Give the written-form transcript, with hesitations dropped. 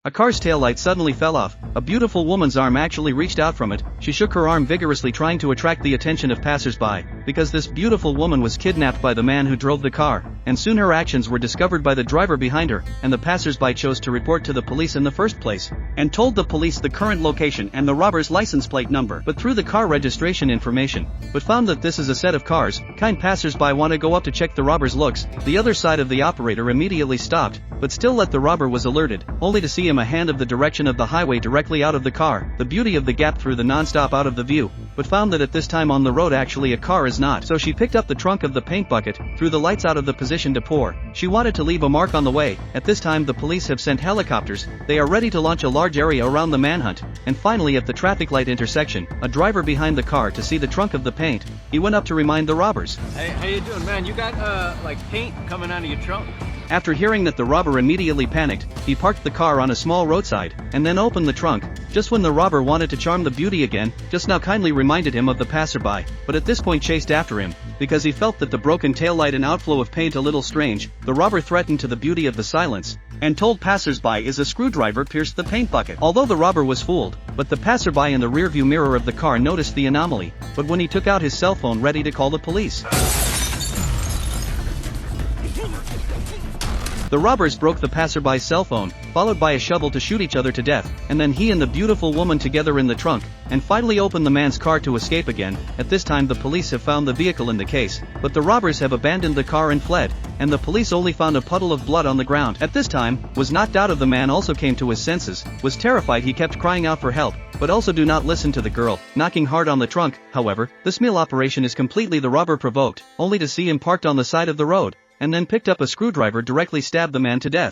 A car's taillight suddenly fell off. A beautiful woman's arm actually reached out from it. She shook her arm vigorously, trying to attract the attention of passers-by, because this beautiful woman was kidnapped by the man who drove the car, and soon her actions were discovered by the driver behind her, and the passers-by chose to report to the police in the first place, and told the police the current location and the robber's license plate number, but through the car registration information, but found that this is a set of cars. Kind passers-by want to go up to check the robber's looks. The other side of the operator immediately stopped, but still let the robber was alerted, only to see him a hand of the direction of the highway directly out of the car, the beauty of the gap through the non-stop out of the view, but found that at this time on the road actually a car is not. So she picked up the trunk of the paint bucket, threw the lights out of the position to pour. She wanted to leave a mark on the way. At this time the police have sent helicopters. They are ready to launch a large area around the manhunt, and finally at the traffic light intersection, a driver behind the car to see the trunk of the paint. He went up to remind the robbers. Hey, how you doing, man? You got like paint coming out of your trunk? After hearing that, the robber immediately panicked. He parked the car on a small roadside, and then opened the trunk. Just when the robber wanted to charm the beauty again, just now kindly reminded him of the passerby, but at this point chased after him, because he felt that the broken taillight and outflow of paint a little strange. The robber threatened to the beauty of the silence, and told passersby is a screwdriver pierced the paint bucket. Although the robber was fooled, but the passerby in the rearview mirror of the car noticed the anomaly, but when he took out his cell phone ready to call the police, the robbers broke the passerby's cell phone, followed by a shovel to shoot each other to death, and then he and the beautiful woman together in the trunk, and finally opened the man's car to escape again. At this time the police have found the vehicle in the case, but the robbers have abandoned the car and fled, and the police only found a puddle of blood on the ground. At this time, was knocked out of the man also came to his senses, was terrified. He kept crying out for help, but also do not listen to the girl, knocking hard on the trunk. However, this meal operation is completely the robber provoked, only to see him parked on the side of the road, and then picked up a screwdriver directly stabbed the man to death.